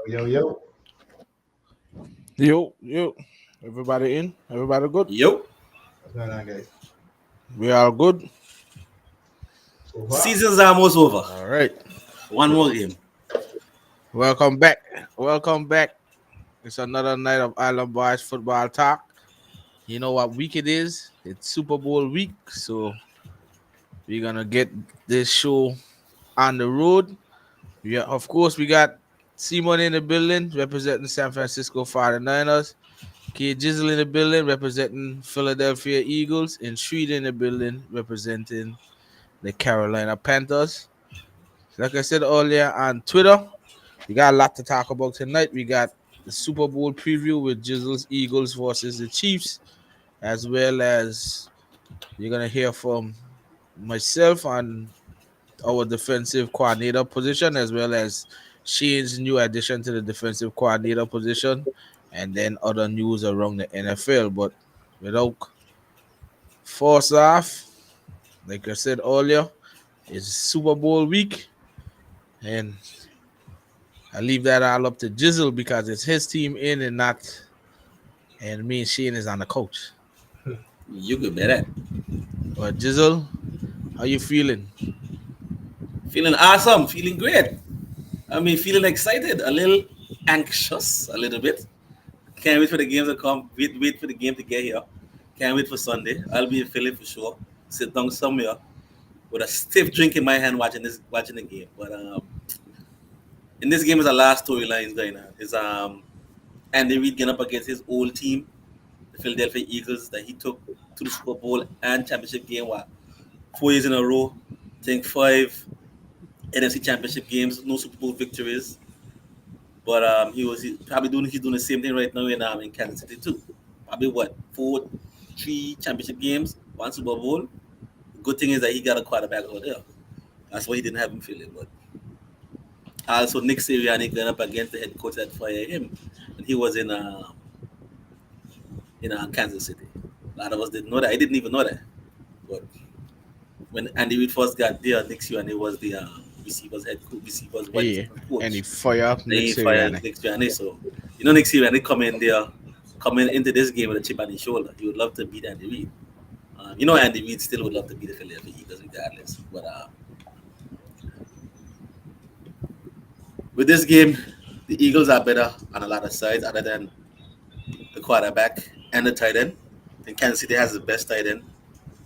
Yo, yo. Yo, everybody in? Everybody good? Yo, What's going on, guys? We are good. So far? season's almost over. All right. One more game. Welcome back. Welcome back. It's another night of Island Boys football talk. You know what week it is? It's Super Bowl week, so we're gonna get this show on the road. Yeah, of course, we got Simon in the building representing San Francisco 49ers. K Jizzle in the building representing Philadelphia Eagles, and Street in the building representing the Carolina Panthers. Like I said earlier on Twitter, we got a lot to talk about tonight. We got the Super Bowl preview with Jizzle's Eagles versus the Chiefs, as well as you're gonna hear from myself on our defensive coordinator position, as well as Shane's new addition to the defensive coordinator position, and then other news around the NFL. But without force off, like I said earlier, it's Super Bowl week, and I leave that all up to Jizzle because it's his team in and not, and me and Shane is on the coach. You could bet that. But Jizzle, how you feeling? Feeling awesome, feeling great. Feeling excited, a little anxious, a little bit. Can't wait for the game to come. Wait for the game to get here. Can't wait for Sunday. I'll be in Philly for sure. Sit down somewhere with a stiff drink in my hand, watching the game. But in this game is a lot of storylines going on. Is Andy Reid getting up against his old team, the Philadelphia Eagles, that he took to the Super Bowl and championship game. What 4 years in a row? I think 5 NFC championship games, no Super Bowl victories. But he's probably doing the same thing right now in Kansas City too. Probably what 3 championship games, 1 Super Bowl. Good thing is that he got a quarterback over there. That's why he didn't have him feeling. But also Nick Sirianni going up against the head coach that fired him, and he was in Kansas City. A lot of us didn't know that. I didn't even know that. But when Andy Reid first got there, Nick Sirianni was the receivers wide Yeah, receiver coach. and he fire up They next fired year. Nick Sirianni. So Nick Sirianni coming into this game with a chip on his shoulder. He would love to beat Andy Reid. Andy Reid still would love to beat the Philadelphia Eagles regardless. But with this game, the Eagles are better on a lot of sides other than the quarterback and the tight end. I think Kansas City has the best tight end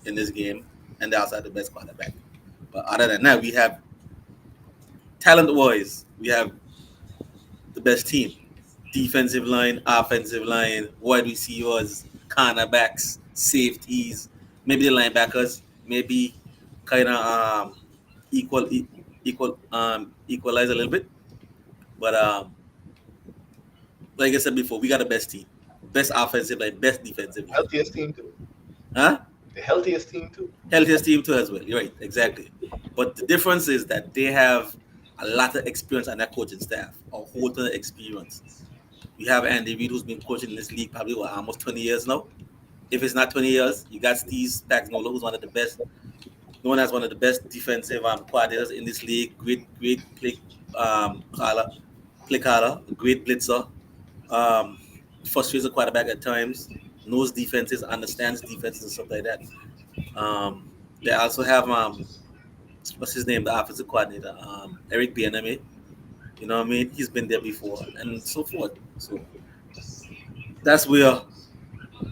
in this game, and they also have the best quarterback. But other than that, we have talent-wise, we have the best team. Defensive line, offensive line, wide receivers, cornerbacks, safeties, maybe the linebackers, maybe kind of equalize a little bit. But like I said before, we got the best team, best offensive line, best defensive line. Healthiest team, too. Huh? The healthiest team, too. Healthiest team too as well. You're right, exactly. But the difference is that they have a lot of experience on their coaching staff, a whole ton of experience. We have Andy Reid, who's been coaching in this league probably almost 20 years now. If it's not 20 years, you got Steve Spagnuolo, who's one of the best, known as one of the best defensive coordinators in this league. Great play caller, great blitzer. Um, Frustrates the quarterback at times, knows defenses, understands defenses and stuff like that. They also have what's his name, the offensive coordinator, Eric Bieniemy. You know what I mean? He's been there before and so forth. So that's where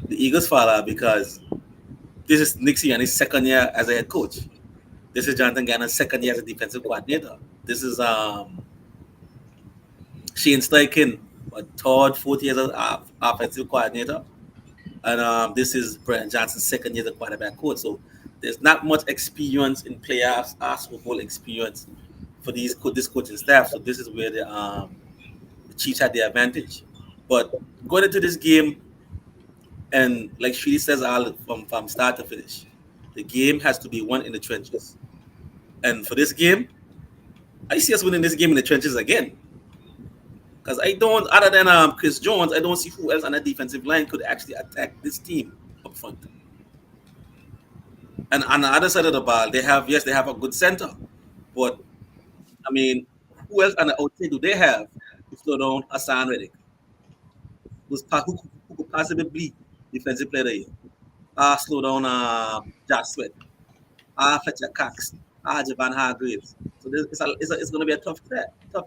the Eagles fall out because this is Nick Sirianni's second year as a head coach. This is Jonathan Gannon's second year as a defensive coordinator. This is Shane Steichen, a third, fourth year as offensive coordinator. And this is Brian Johnson's second year as a quarterback coach. So there's not much experience in playoffs or Super Bowl experience for this coaching staff. So this is where the Chiefs had the advantage. But going into this game, and like Shiri says, all from start to finish, the game has to be won in the trenches. And for this game, I see us winning this game in the trenches again. Because I don't, other than Chris Jones, I don't see who else on the defensive line could actually attack this team up front. And on the other side of the ball, they have a good center. But, who else on the outside do they have to slow down Hassan Reddick, who could possibly be defensive player of the year. Slow down Josh Sweat. Fletcher Cox. Javan Hargraves. So it's going to be a tough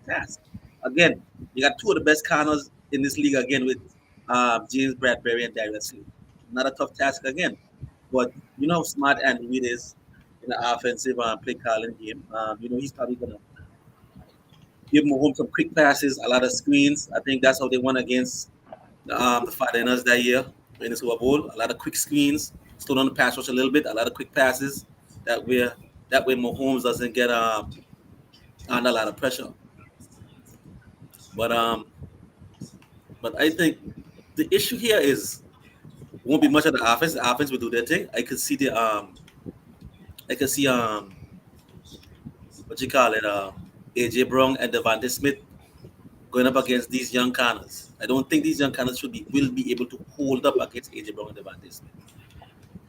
task. Again, you got two of the best corners in this league again with James Bradbury and Darius Lee. Not a tough task again. But you know how smart Andy Reid is in the offensive play calling game. He's probably going to give Mahomes some quick passes, a lot of screens. I think that's how they won against the 49ers that year in the Super Bowl. A lot of quick screens, slow down the pass rush a little bit, a lot of quick passes. That way, Mahomes doesn't get under a lot of pressure. But I think the issue here is won't be much of the offense. The offense will do their thing. I could see what you call it AJ Brown and Devontae Smith going up against these young corners. I don't think these young corners will be able to hold up against AJ Brown and Devontae Smith.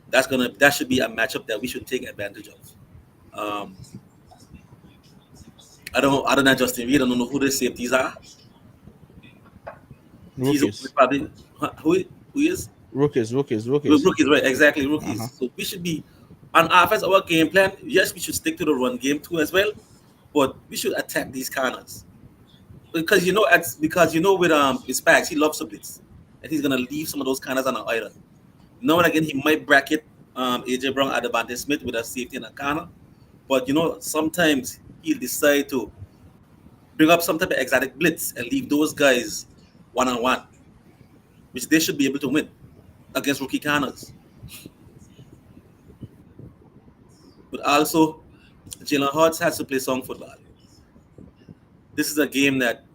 That should be a matchup that we should take advantage of. I don't know. Other than Justin Reed, I don't know who the safeties are. Rookies. Probably who is Rookies. rookies, right? Exactly, rookies. So we should be on offense. Our game plan. Yes, we should stick to the run game too as well, but we should attack these corners because with Spags, he loves to blitz, and he's gonna leave some of those corners on the island. Now and again, he might bracket AJ Brown or Devontae Smith with a safety in a corner, but sometimes he'll decide to bring up some type of exotic blitz and leave those guys one-on-one, which they should be able to win against rookie corners. But also, Jalen Hurts has to play sound football. This is a game that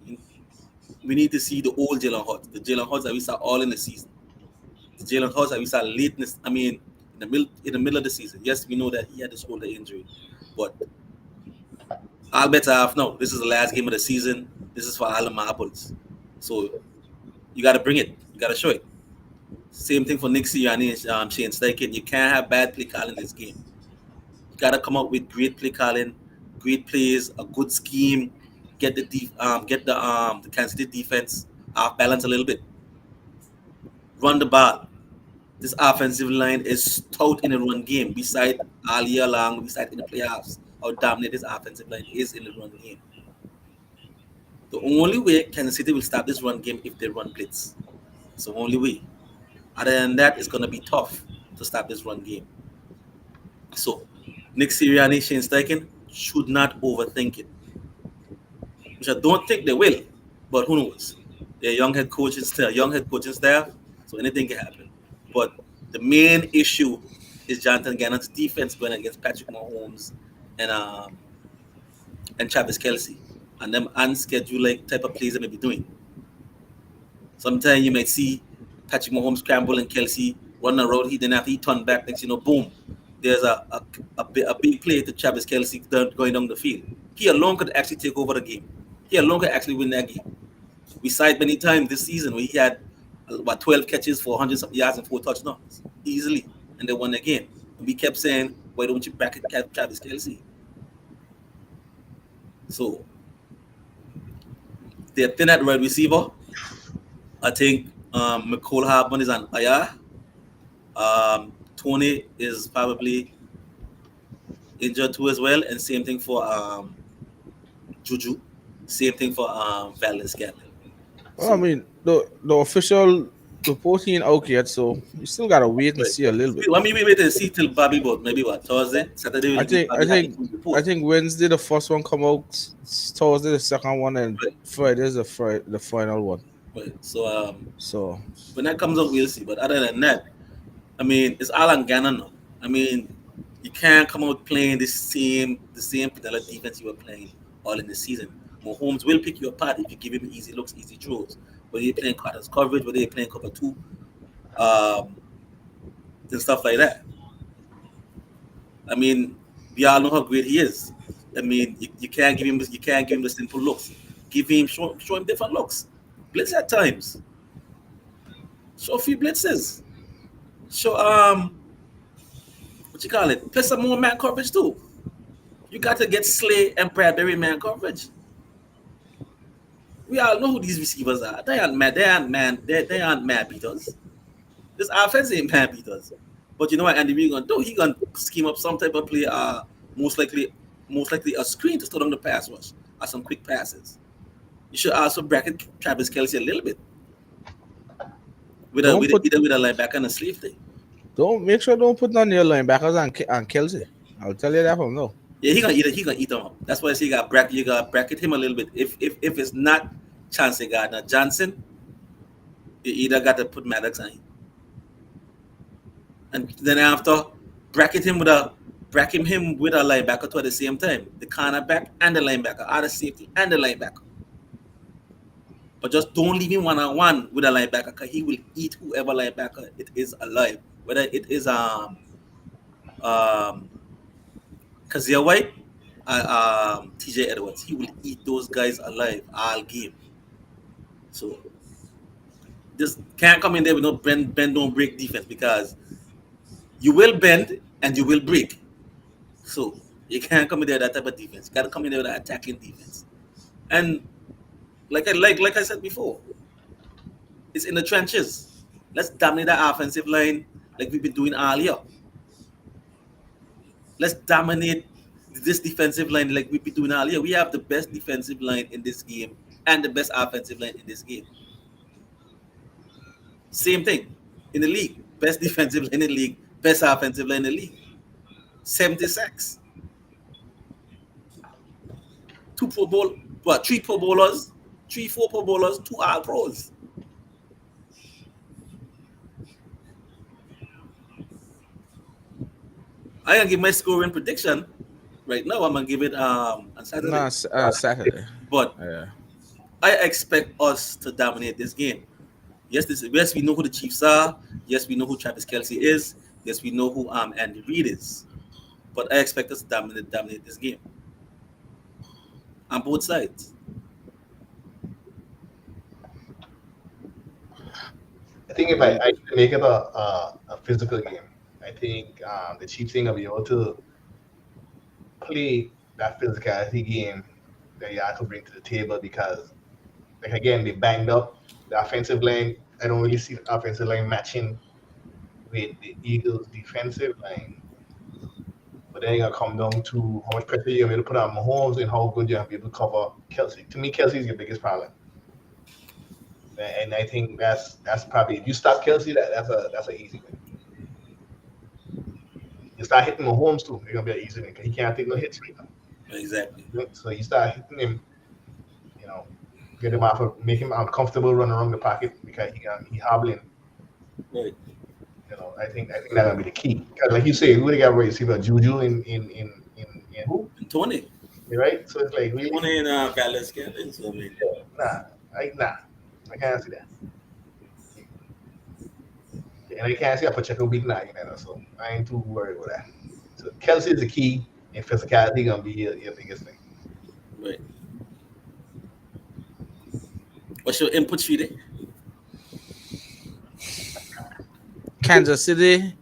we need to see the old Jalen Hurts, the Jalen Hurts that we saw all in the season. The Jalen Hurts that we saw late in the middle of the season. Yes, we know that he had this shoulder injury, but all bets are off now. This is the last game of the season. This is for all the marbles. So you got to bring it. You got to show it. Same thing for Nick Sirianni and Shane Steichen. You can't have bad play calling in this game. You got to come up with great play calling, great plays, a good scheme. Get the Kansas City defense off balance a little bit. Run the ball. This offensive line is stout in the run game. Beside all year long, beside in the playoffs, how dominant this offensive line is in the run game. The only way Kansas City will stop this run game if they run blitz. It's the only way. Other than that, it's going to be tough to stop this run game. So, Nick Sirianni, Shane Steichen should not overthink it, which I don't think they will. But who knows? They're young head coaching staff, so anything can happen. But the main issue is Jonathan Gannon's defense going against Patrick Mahomes and Travis Kelce, and them unscheduled type of plays they may be doing. Sometimes you might see Patrick Mahomes scramble and Kelce run the road. After he turn back, next boom, there's a big play to Travis Kelce going down the field. He alone could actually take over the game. He alone could actually win that game. We saw it many times this season where he had about 12 catches for 100 yards and 4 touchdowns easily, and they won the game. And we kept saying, why don't you back at Travis Kelce? So they're thin at wide receiver. I think McCole Hardman is on IR. Tony is probably injured too as well, and same thing for Juju. Same thing for Valdez Scantling. Well, I mean, the official reporting out yet, so you still gotta wait and see a little bit. Let me wait and see till Bobby about maybe Thursday, Saturday. I think Wednesday the first one come out, Thursday the second one, and Friday is the final one. Right. So when that comes out, we'll see. But other than that, I mean, it's all on Gannon now. I mean, you can't come out playing the same vanilla defense you were playing all in the season. Mahomes will pick you apart if you give him easy looks, easy throws. Whether you're playing quarters coverage, whether you're playing cover 2, and stuff like that. I mean, we all know how great he is. I mean, you can't give him the simple looks. Show him different looks. Blitz at times. Show a few blitzes. Show what you call it? Play some more man coverage too. You got to get Slay and Bradbury man coverage. We all know who these receivers are. They aren't mad. They aren't man. They aren't mad beaters. This offense ain't mad beaters. But you know what Andy Reid gonna do? He gonna scheme up some type of play. Most likely, most likely a screen to slow down the pass rush or some quick passes. You should also bracket Travis Kelce a little bit with a Don't with a, put either with a linebacker and a safety. don't make sure don't put none of your linebackers on Kelsey. I'll tell you that from now. Yeah, he gonna eat them up. That's why I say you got bracket him a little bit. If it's not Chauncey Gardner Johnson, you either got to put Maddox on him. And then after bracket him with a linebacker too at the same time. The cornerback and the linebacker, or the safety and the linebacker. But just don't leave him one on one with a linebacker because he will eat whoever linebacker it is alive. Whether it is Kazia White TJ Edwards, he will eat those guys alive all game. So just can't come in there with no bend don't break defense because you will bend and you will break. So you can't come in there with that type of defense. You gotta come in there with an attacking defense. And like I said before, it's in the trenches. Let's dominate that offensive line like we've been doing all year. Let's dominate this defensive line like we've been doing all year. We have the best defensive line in this game and the best offensive line in this game. Same thing in the league. Best defensive line in the league, best offensive line in the league. 76. Three Pro Bowlers, 4 Pro Bowlers, 2 All Pros. I can give my scoring prediction right now. I'm gonna give it on Saturday. No, Saturday. But Yeah. I expect us to dominate this game. Yes, we know who the Chiefs are. Yes, we know who Travis Kelce is. Yes, we know who Andy Reid is. But I expect us to dominate this game on both sides. I think if I make it a physical game, I think the Chiefs ain't gonna be able to play that physicality game that you have to bring to the table because, like again, they banged up the offensive line. I don't really see the offensive line matching with the Eagles' defensive line. But then you're gonna come down to how much pressure you're able to put on Mahomes and how good you're able to cover Kelsey. To me, Kelsey is your biggest problem. And I think that's probably if you stop Kelsey, that's an easy win. You start hitting Mahomes too, it's gonna be an easy win because he can't take no hits right now. Exactly. So you start hitting him, get him off, make him uncomfortable, run around the pocket because he hobbling. Right. I think that's gonna be the key. Because like you say, we got ready to see about Juju in who? And Tony. Right? So it's like really Tony and Dallas Kevin. So I mean, I can't see that. And I can't see a Pacheco beating that either, so I ain't too worried with that. So Kelsey is the key, and physicality gonna be your biggest thing. right. What's your input, Shide? Kansas City,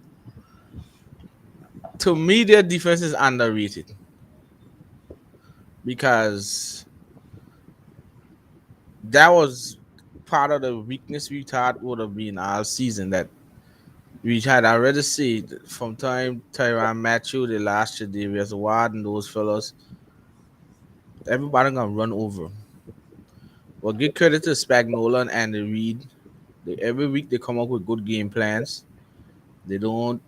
to me, their defense is underrated because that was part of the weakness we thought would have been our season that we had already seen from time Tyrann Matthew, the last year, Darius Ward, and those fellas. Everybody gonna run over. Well, give credit to Spagnola and Andy Reid. Every week they come up with good game plans. They don't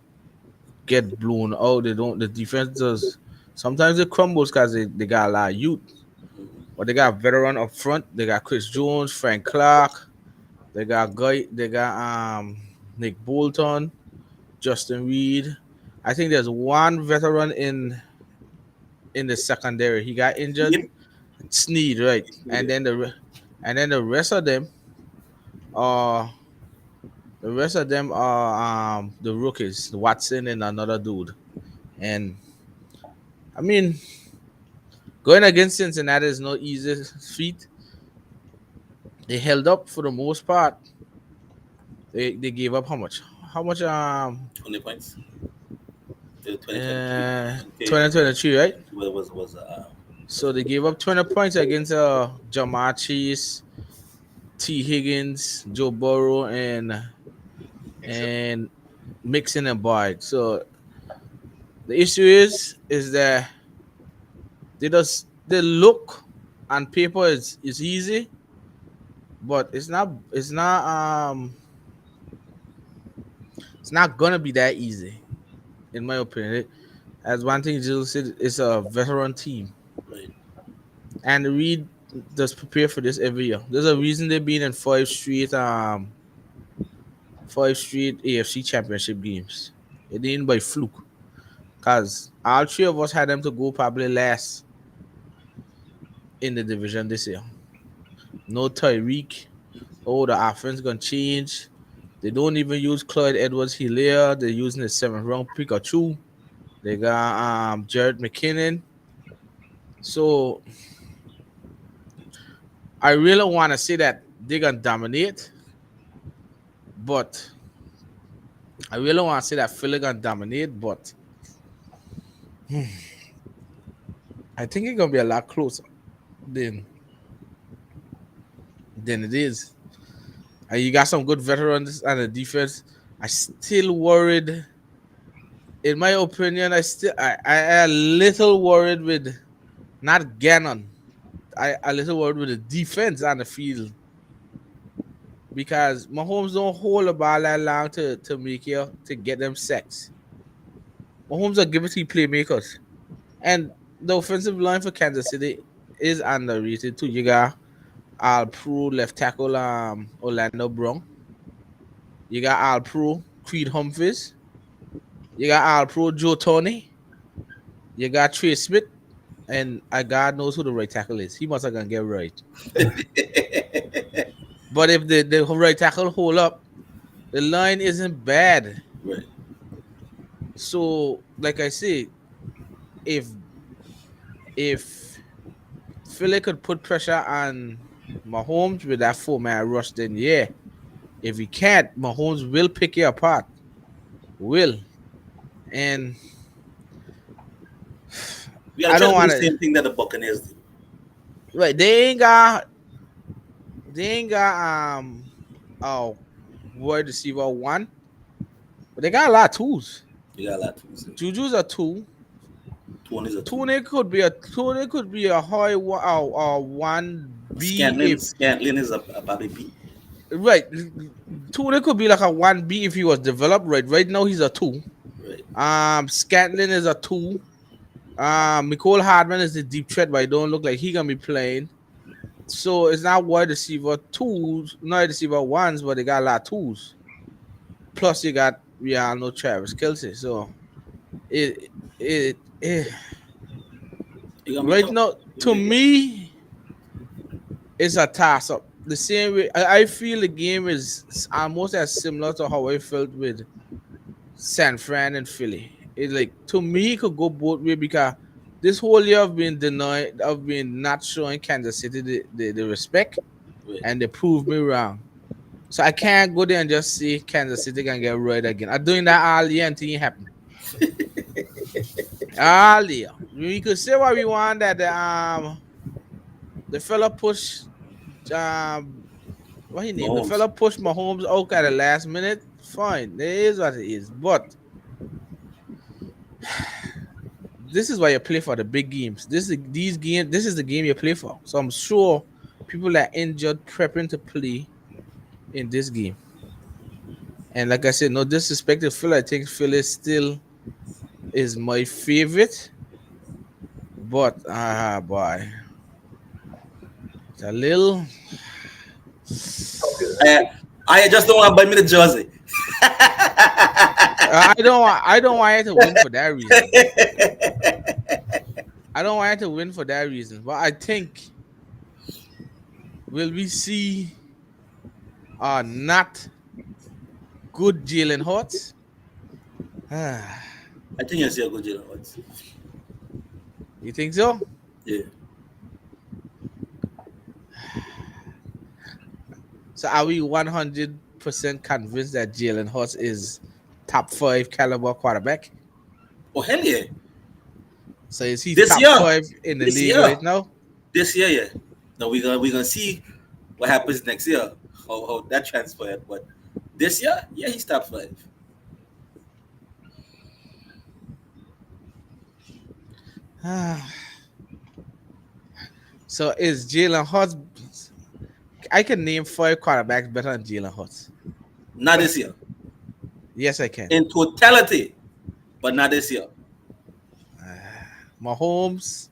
get blown out. They don't. The defense does. Sometimes it crumbles because they got a lot of youth, but they got veteran up front. They got Chris Jones, Frank Clark. They got Nick Bolton, Justin Reed. I think there's one veteran in the secondary. He got injured. Sneed, right? And then the rest of them are the rookies, Watson and another dude. And I mean, going against Cincinnati is no easy feat. They held up for the most part. They gave up how much? 20 points. 2023, right? Was So they gave up 20 points against Jamar Chase, T. Higgins, Joe Burrow, Except and Mixon and Boyd. So the issue is that they look on paper is easy, but it's not gonna be that easy, in my opinion. As one thing Jill said, it's a veteran team. Right. And Reed does prepare for this every year. There's a reason they've been in five straight AFC championship games. It ain't by fluke. Cause all three of us had them to go probably last in the division this year. No Tyreek. Oh, the offense gonna change. They don't even use Clyde Edwards Hilaire. They're using the seventh round Pikachu. They got Jared McKinnon. So I really want to say that they're gonna dominate, but I really want to say that Philly gonna dominate, but I think it's gonna be a lot closer than than it is. And you got some good veterans on the defense. I still worried. In my opinion, I a little worried with not Gannon. I a little worried with the defense on the field because Mahomes don't hold the ball that long to make you to get them sacks. Mahomes are giving to playmakers. And the offensive line for Kansas City is underrated too. You got All Pro left tackle Orlando Brown. You got All Pro Creed Humphries. You got All Pro Joe Tony. You got Trey Smith. And God knows who the right tackle is. He must have gonna get right. But if the right tackle hold up, the line isn't bad. Right. So, like I say, if if Philly could put pressure on Mahomes with that 4-man rush, then yeah. If he can't, Mahomes will pick you apart. Will. And We are I trying don't to do want the to. same thing that the Buccaneers did. Right, they ain't got oh wide receiver one, but they got a lot of tools. You got a lot to say. Juju's a two. Tony's a two. Tune could be a high one B if Scantlin is a Bobby B. right. Tune could be like a one B if he was developed right. Right now he's a two. Right. Scantlin is a two. Nicole Hardman is the deep threat, but it don't look like he gonna be playing. So it's not wide receiver twos, not wide receiver ones, but they got a lot of tools. Plus you got we all know Travis Kelce. So it You gonna be right tough. now to me it's a toss up. The same way I feel the game is almost as similar to how I felt with San Fran and Philly. It's like to me it could go both ways because this whole year I've been denied, I've been not showing Kansas City the respect, Right. and they proved me wrong. So I can't go there and just say Kansas City can get right again. I'm doing that all year until it happen. All year. We could say what we want that the fella push what he named? The Mahomes. fella pushed Mahomes out at the last minute. Fine, it is what it is. But this is why you play for the big games. This is the game you play for. So I'm sure people that injured prepping to play in this game. And like I said, no disrespect to Phil. I think Philly still is my favorite. But boy. It's a little I just don't want to buy me the jersey. I don't want it to win for that reason. I don't want it to win for that reason. But I think will we see not good Jalen Hurts? I think you'll see a good Jalen Hurts. You think so? Yeah. So are we 100% convinced that Jalen Hurts is top 5 caliber quarterback? Oh hell yeah! So is he This top year. 5 in the This league year. right now? This year, yeah. Now we're gonna see what happens next year, how that transpired. But this year, yeah, he's top 5. So is Jalen Hurts? I can name 5 quarterbacks better than Jalen Hurts. Not this year. Yes, I can. In totality, but not this year. Mahomes,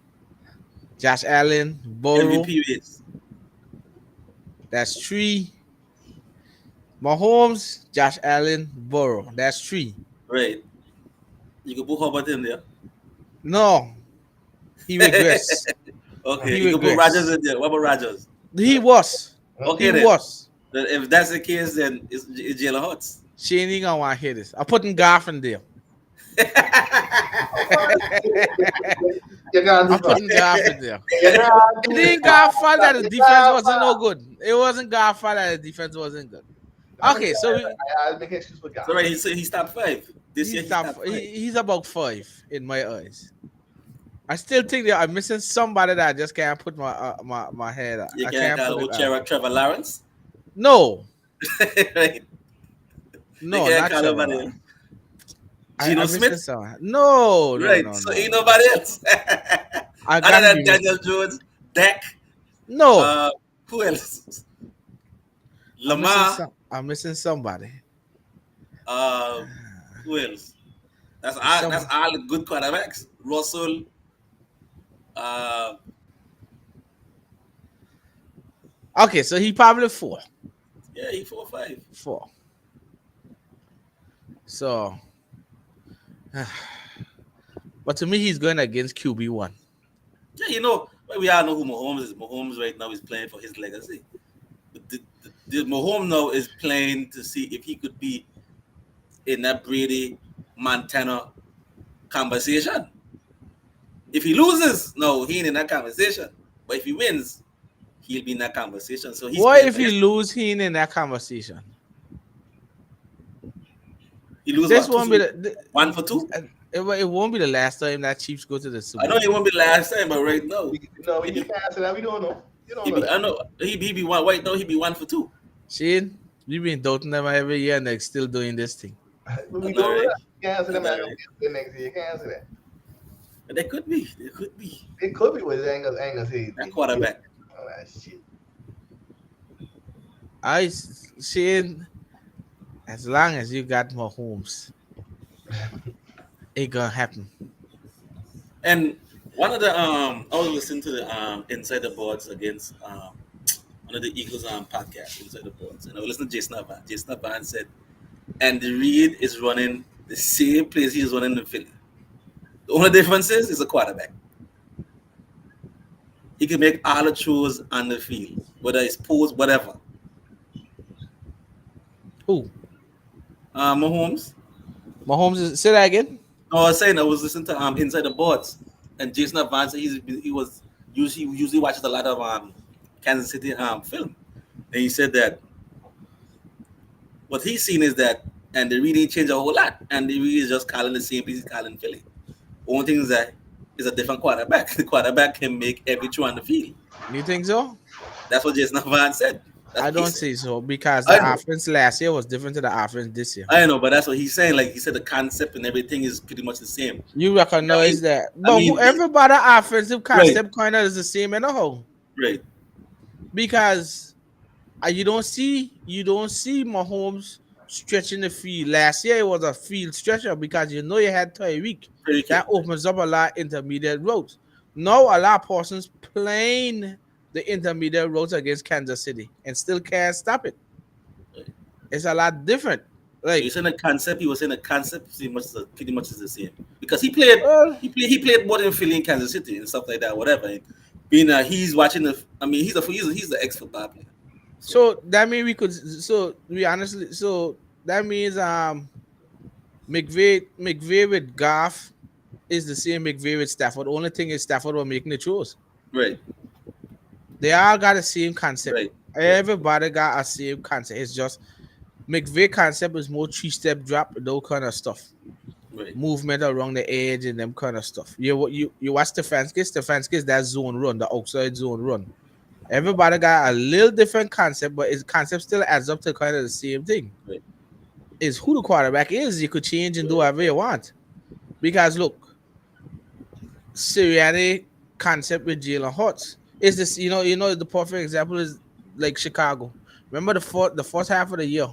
Josh Allen, Burrow. MVP race. That's 3. Mahomes, Josh Allen, Burrow. That's 3. Right. You can put Herbert in there. No, he regressed. Okay, He you can put regressed. Rodgers in there. What about Rodgers? He was. Okay, He then. was. Then if that's the case, then it's Jalen Hurts. Shane ain't gonna want to hear this. I'm putting Goff in there. You got I'm putting Goff in there. It ain't Goff's fault that the defense wasn't no good. It wasn't Goff's fault that the defense wasn't good. Okay, so I'll make an excuse for God. So right, he's top 5. This year he's, he's top 5. he's about 5 in my eyes. I still think that I'm missing somebody that I just can't put my head on. You I can't call put it on. Trevor Lawrence. No, Right. no, You can't not call Trevor. nobody else. I'm Geno missing Smith. someone. No, Right. no, So no. ain't nobody else. I Other gotta than be Daniel Jones, Dak, no. who else? I'm missing, Lamar. I'm missing somebody. Who else? That's all the good quarterbacks. Russell. Okay, so he probably 4. Yeah, he 4 or 5. 4. So, but to me, he's going against QB1. Yeah, you know, we all know who Mahomes is. Mahomes right now is playing for his legacy. But the Mahomes now is playing to see if he could be in that Brady Montana conversation. If he loses, no, he ain't in that conversation. But if he wins, he'll be in that conversation. So he's What playing if for he his- lose? He ain't in that conversation. he loses This what, won't two- be the 1 for 2? it won't be the last time that Chiefs go to the Super I know Bowl. it won't be the last time, but right now, No, you can't answer that. We don't know. You don't know I that. know he be one. Right now, he be 1 for 2. Shane, you've been doubting them every year and they're still doing this thing. We I don't know, know right? that. You can't answer them. I know, I right? the next year. You can't answer that. But they could be. They could be. It could be with angles. Say That quarterback. Oh, that shit. Shane, as long as you got Mahomes, it gonna happen. And one of the I was listening to the Inside the Boards against one of the Eagles podcast, Inside the Boards, and I was listening to Jason Avant. Jason Avant said, and the Reed is running the same place he was running in Philly. The only difference is he's a quarterback. He can make all the throws on the field, whether it's post, whatever. Who? Mahomes. Say that again. No, I was saying I was listening to Inside the Boards, and Jason Avant said he was usually watches a lot of Kansas City film, and he said that what he's seen is that, and the Reed didn't change a whole lot, and the Reed is just calling the same place he's calling Philly. Only thing is that is a different quarterback. The quarterback can make every throw on the field. You think so? That's what Jason Avant said. That's I what he don't said. say so because I the know. offense last year was different to the offense this year. I know, but that's what he's saying. Like he said, the concept and everything is pretty much the same. You recognize that, but mean, everybody offensive concept kind of is the same anyhow. Right. Because you don't see Mahomes stretching the field. Last year it was a field stretcher because you had Tyreek. That opens up a lot of intermediate routes. Now a lot of persons playing the intermediate routes against Kansas City and still can't stop it. It's a lot different. Like He was saying the concept. He was saying the concept pretty much is the same because he played more than Philly and Kansas City and stuff like that. Whatever. And being he's watching the. I mean, he's the ex football player. So that means we could. So we honestly. So that means McVay with Goff is the same McVay with Stafford. The only thing is Stafford were making the throws. Right. They all got the same concept. Right. Everybody got a same concept. It's just McVay concept is more 3-step drop, those kind of stuff. Right. Movement around the edge and them kind of stuff. You watch Stefanski is that zone run, the outside zone run. Everybody got a little different concept, but its concept still adds up to kind of the same thing. Right. Is who the quarterback is. You could change and do whatever you want. Because look, Sirianni concept with Jalen Hurts is this. The perfect example is like Chicago. Remember the first half of the year,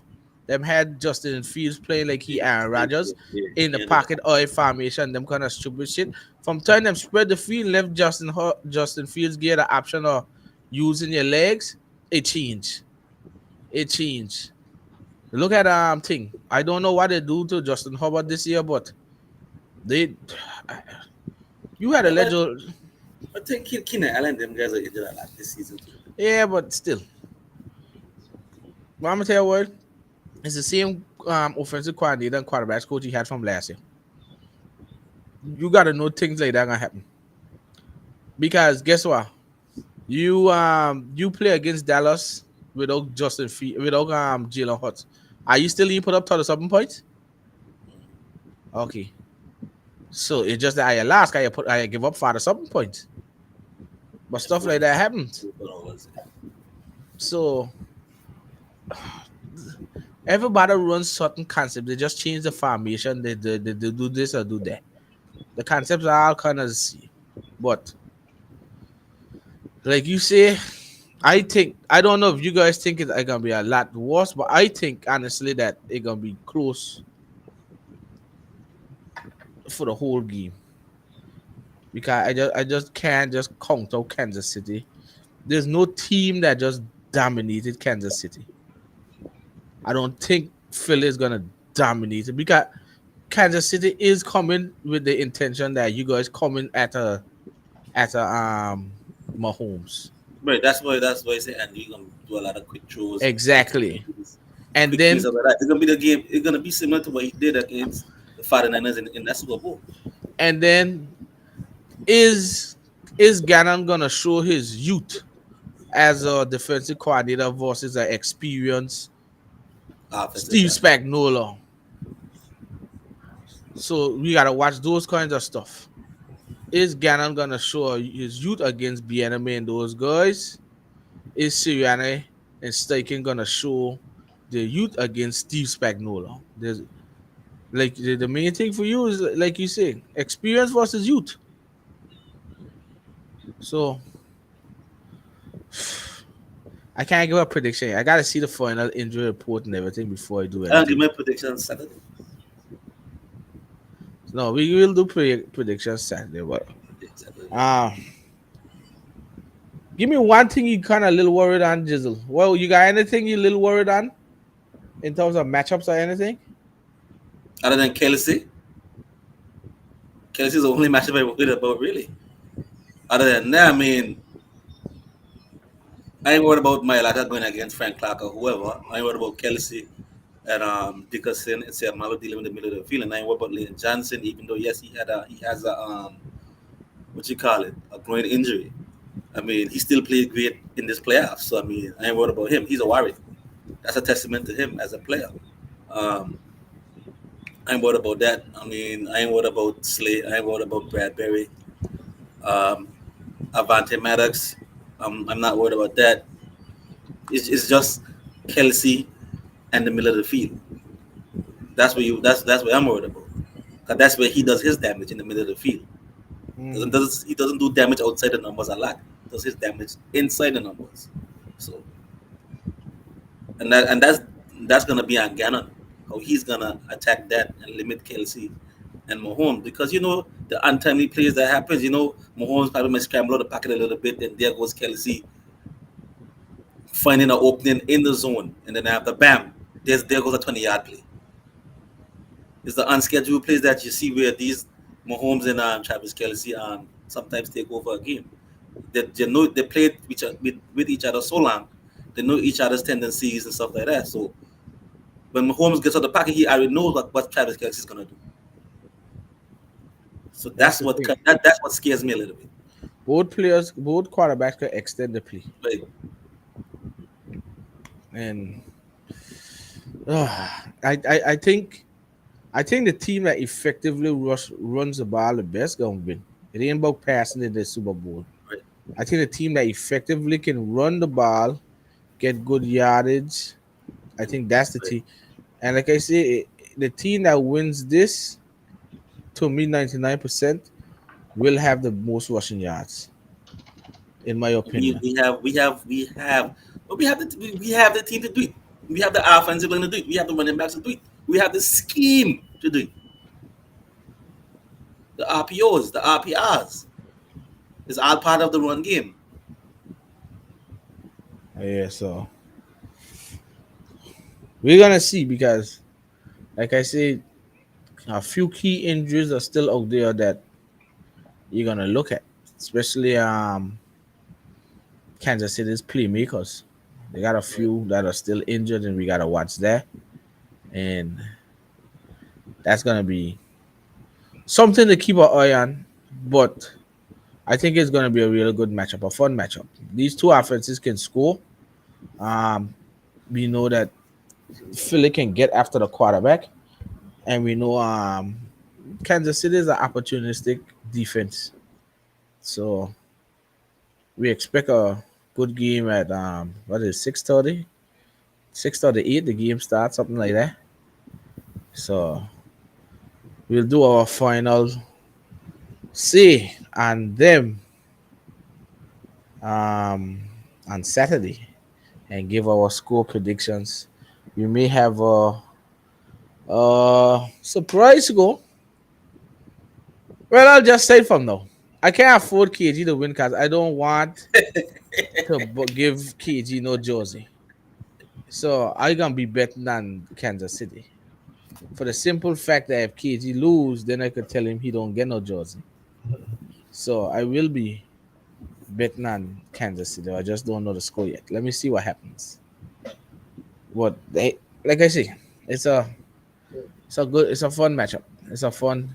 them had Justin Fields playing like he Aaron Rodgers in the Yeah, yeah. pocket or in formation, them kind of stupid shit. From time them spread the field, left Justin Fields get the option of using your legs. It changed. It changed. Look at thing. I don't know what they do to Justin Herbert this year, but they you had a Yeah, legend. but I think Keenan Allen, them guys are injured a lot this season too. Yeah, but still. But I'm gonna tell you what, it's the same offensive coordinator and quarterbacks coach he had from last year. You gotta know things like that gonna happen. Because guess what? You play against Dallas without without Jalen Hurts. Are you still even put up 37 points? Okay. So it's just that I lost, I give up 47 points. But That's stuff what like that happens. was it. So everybody runs certain concepts. They just change the formation. They do this or do that. The concepts are all kind of the same. But like you say, I don't know if you guys think it's gonna be a lot worse, but I think honestly that it's gonna be close for the whole game. Because I just can't just count out Kansas City. There's no team that just dominated Kansas City. I don't think Philly is gonna dominate it because Kansas City is coming with the intention that you guys coming at a Mahomes. Right, that's why I say and you're gonna do a lot of quick throws, Exactly. And quick plays then over that. It's gonna be the game. It's gonna be similar to what he did against the 49ers in that Super Bowl. and then is is Gannon gonna show his youth as a defensive coordinator versus an experienced Offensive Steve guy. Spagnuolo? So we gotta watch those kinds of stuff. Is Gannon gonna show his youth against Bienemy and those guys? Is Sirianni and Steichen gonna show the youth against Steve Spagnuolo? There's like the main thing for you is like you say, experience versus youth. So I can't give a prediction. I gotta see the final injury report and everything before I do I'll give anything. my prediction Saturday. No, we will do predictions Saturday. But Saturday. uh give me one thing you kind of a little worried on, Jizzle. Well, you got anything you little worried on in terms of matchups or anything? Other than Kelsey's the only matchup I'm worried about really. Other than that, I mean, I ain't worried about Mailata going against Frank Clark or whoever. I ain't worried about Kelsey and Dickerson and Sam Malo dealing with the middle of the field. And I ain't worried about Lane Johnson, even though yes, he has a what you call it, a groin injury. I mean, he still played great in this playoff. So I mean, I ain't worried about him. He's a warrior. That's a testament to him as a player. Um, I ain't worried about that. I mean, I ain't worried about Slay. I ain't worried about Bradbury. Um, Avante Maddox. I'm not worried about that. It's just Kelsey and the middle of the field. That's what I'm worried about. Cause that's where he does his damage in the middle of the field. He doesn't do damage outside the numbers a lot. He does his damage inside the numbers. So that's gonna be on Gannon. How he's gonna attack that and limit Kelsey and Mahomes because the untimely plays that happens. Mahomes probably might scramble out the pocket a little bit, and there goes Kelsey finding an opening in the zone, and then after bam, there goes a 20-yard play. It's the unscheduled plays that you see where these Mahomes and Travis Kelsey sometimes take over a game. They played with each other so long, they know each other's tendencies and stuff like that. So when Mahomes gets out the pocket, he already knows what Travis Kelsey is gonna do. So that's what scares me a little bit. Both quarterbacks can extend the play, Like, and I think the team that effectively runs the ball the best gonna win. It ain't about passing in the Super Bowl. right. I think the team that effectively can run the ball, get good yardage. I think that's the team. And like I say, the team that wins this, to me, 99% will have the most rushing yards, in my We opinion. we have we have we have but we have the team to do it. We have the offensive line to do it. We have the running backs to do it. We have the scheme to do it. The RPOs, the RPRs is all part of the run game. Yeah, so we're gonna see because, like I said, a few key injuries are still out there that you're gonna look at, especially Kansas City's playmakers. They got a few that are still injured, and we gotta watch that, and that's gonna be something to keep our eye on. But I think it's gonna be a really good matchup, a fun matchup. These two offenses can score. Um, we know that Philly can get after the quarterback, and we know Kansas City is an opportunistic defense. So we expect a good game at what is 6:30? 6:38 the game starts, something like that. So we'll do our final say on them um on Saturday and give our score predictions. We may have a surprise goal. Well, I'll just say from now. I can't afford KG to win because I don't want to give KG no jersey. So I gonna be betting on Kansas City for the simple fact that if KG lose, then I could tell him he don't get no jersey. So I will be betting on Kansas City. I just don't know the score yet. Let me see what happens. What they like I say, it's a it's a fun matchup. It's a fun.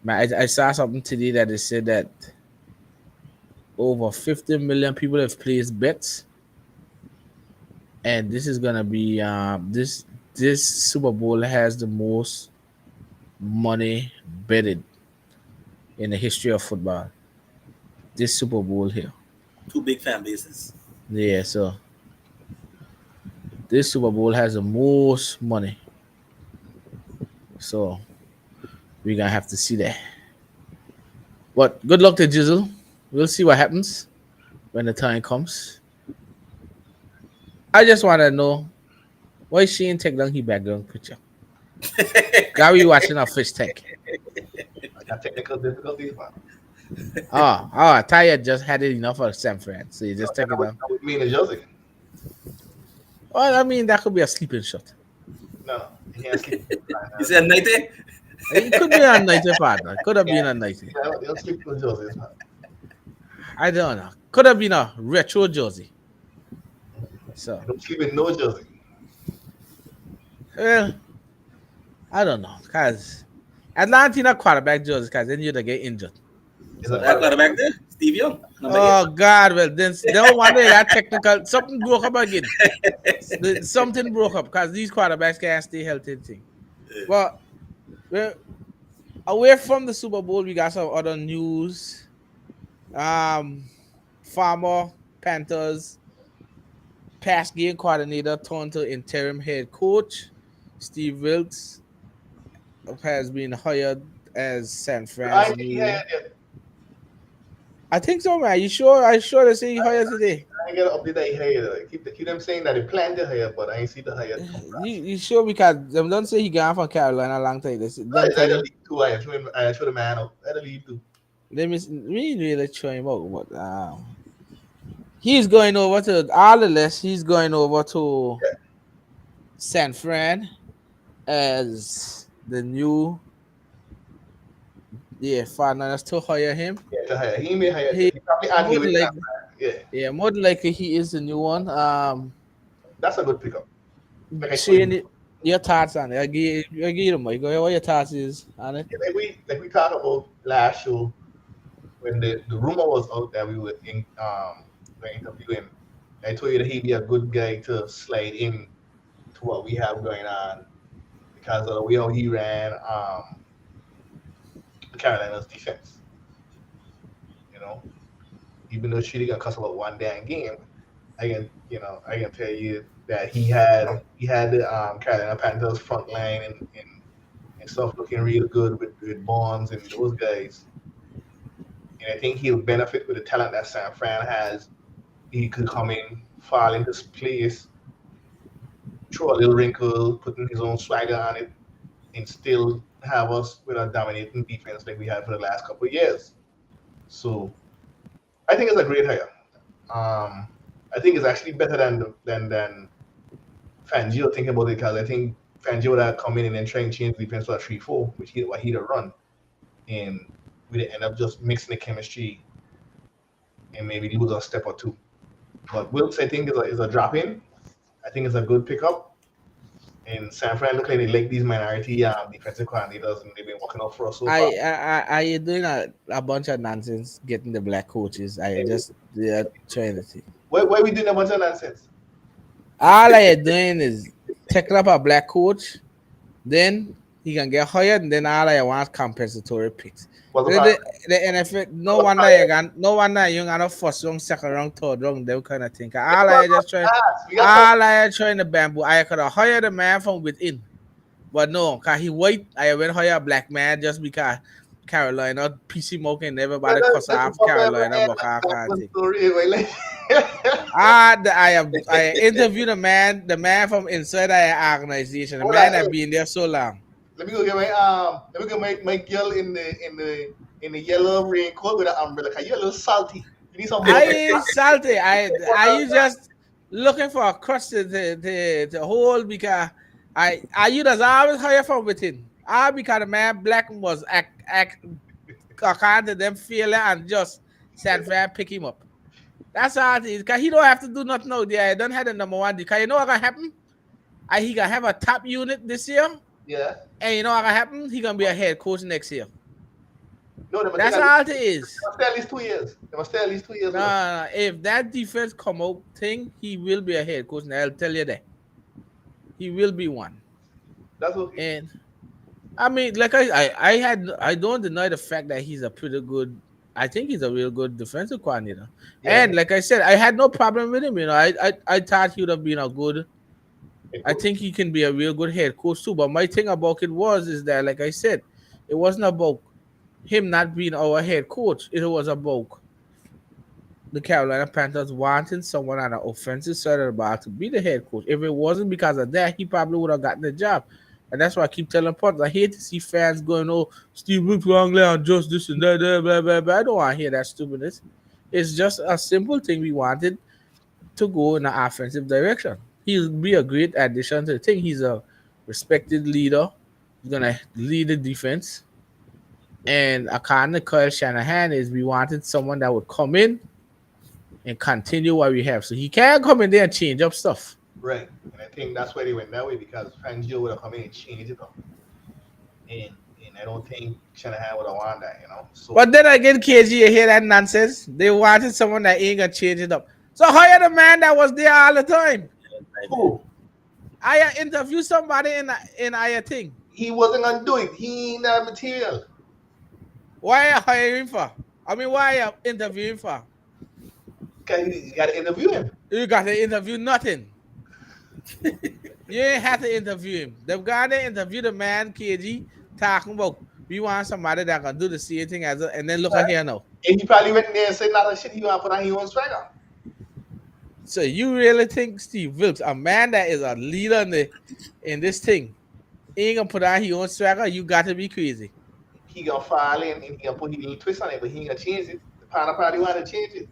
I saw something today that they said that over 50 million people have placed bets, and this is gonna be this Super Bowl has the most money betted in the history of football. This Super Bowl here. Two big fan bases. Yeah, so this Super Bowl has the most money. So we're gonna have to see that. But good luck to Jizzle. We'll see what happens when the time comes. I just wanna know why she ain't take down his background picture. Gary watching a fish tank. I got technical difficulties, man. Taya just had it enough for San Fran, so you No, just take it down. that would mean a jersey. Well, I mean, that could be a sleeping shot. No, he can't sleep. You said 90? It could be a 90 partner. Could have been a 90. Yeah, he'll sleep with jerseys, man. I don't know. Could have been a retro jersey. So, He don't sleep in no jersey. well, I don't know. Because Atlanta quarterback jersey, because then you'd get injured. Is a So, That quarterback. quarterback there, Steve Young, number 8. oh, God. Well, then, they don't want to that technical. Something broke up again. Something broke up because these quarterbacks can't stay healthy. Thing. But, well, away from the Super Bowl, we got some other news. Um, Farmer Panthers pass game coordinator turned to interim head coach. Steve Wilkes has been hired as San I Fran's think he new. had it. I think so, man. You sure? I sure they say he hired today. I get an update that he hired. Keep them saying that he planned to hire, but I ain't see the hire come back. You sure because them don't say he gone from Carolina a long time. They say, don't I tell the him. league too. I show the man out. I the league too. Let me really try him out. But he's going over to all the less. He's going over to Yeah, San Fran as the new finance to hire him. yeah, to hire. He may hire. He He probably more arguing than with that. likely, Yeah, yeah, more than likely he is the new one. that's a good pickup. Like I told Shane, you, your thoughts on it? I give you the mic. Go ahead, what your thoughts is on it? like we talked about last show when the rumor was out that we were going to interview him. I told you that he'd be a good guy to slide in to what we have going on because of the way how he ran the Carolinas defense. You know, even though Shitty got cuss about one damn game, I can tell you that he had the Carolina Panthers front line and stuff looking real good with Bonds and those guys. And I think he'll benefit with the talent that San Fran has. He could come in, fall into place, throw a little wrinkle, putting his own swagger on it, and still have us with a dominating defense like we had for the last couple of years. So I think it's a great hire. I think it's actually better than Fangio thinking about it because I think Fangio would have come in and then try and change the defense to a 3-4, which what he'd have run, and we'd end up just mixing the chemistry and maybe lose a step or two. But Wilkes, I think, is a drop in. I think it's a good pickup. And San Fran look like they like these minority defensive coordinators, and they've been working out for us so far. I doing a bunch of nonsense getting the black coaches. I just trying to see. Why we doing a bunch of nonsense? All I doing is taking up a black coach, then he can get hired, and then all I want is compensatory picks. The NFL, no wonder you got a first round, second round, third round, them kind of thing. All I trying to bamboo. I could have hired a man from within, but no, cause he white. I went hire a black man just because Carolina PC smoking everybody cuss off Carolina, but I can't think. I interviewed the man from inside our organization. The man that been there so long. Let me go get my girl in the yellow raincoat with an umbrella. Cause you're a little salty. You need some. I ain't salty. Are you just looking for a crutch to hold because are you just always hire from within? Because the man black was act according to them feeling and just San Fran pick him up. That's all it is. Cause he don't have to do nothing out there. I don't have the number one. Cause you know what gonna happen? He gonna have a top unit this year. Yeah. And you know what gonna happen? He gonna be a head coach next year. No, that's all it is. They must stay at least 2 years. They must stay at least 2 years. No. If that defense come out thing, he will be a head coach. And I'll tell you that. He will be one. That's okay. And I mean, like I don't deny the fact that he's a pretty good. I think he's a real good defensive coordinator. Yeah. And like I said, I had no problem with him. You know, I thought he would have been a good. I think he can be a real good head coach too. But my thing about it is that, like I said, it wasn't about him not being our head coach. It was about the Carolina Panthers wanting someone on the offensive side of the ball to be the head coach. If it wasn't because of that, he probably would have gotten the job. And that's why I keep telling Potters, I hate to see fans going, oh, Steve Wilkes wrongly and just this and that, blah, blah, blah. I don't want to hear that stupidness. It's just a simple thing we wanted to go in the offensive direction. He'll be a great addition to the thing. He's a respected leader. He's going to lead the defense. And according to Kyle Shanahan, we wanted someone that would come in and continue what we have. So he can't come in there and change up stuff. Right. And I think that's why they went that way, because Fangio would have come in and changed it up. And I don't think Shanahan would have wanted that, you know. So, but then again, KG, you hear that nonsense? They wanted someone that ain't going to change it up. So hire the man that was there all the time. Who? I interviewed somebody in our thing. He wasn't going to do it. He ain't that material. Why are you hiring for? I mean, why are you interviewing for? Because you got to interview him. You got to interview nothing. You ain't have to interview him. They've got to interview the man, KG, talking about we want somebody that can do the same thing as and then look at here now. And he probably went there and said a lot of shit he want to put on his own swagger. So you really think Steve Wilkes, a man that is a leader in this thing, ain't gonna put on his own swagger? You got to be crazy. He gonna fall in and he gonna put his little twist on it, but he ain't gonna change it. The partner probably want to change it.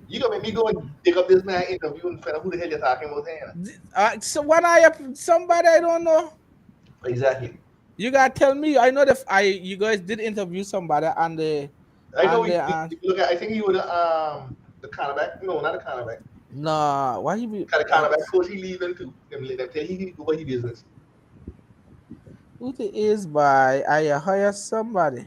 You gonna make me go and dig up this man interview and find out who the hell you're talking about. So what are you? Somebody I don't know. Exactly. You gotta tell me. I know you guys did interview somebody on the. I know. Look at. I think he was the cornerback. No, not the cornerback. No, why he be? The cornerback coach he leaving too. Them tell he do what he business. Who it is by? I hire somebody.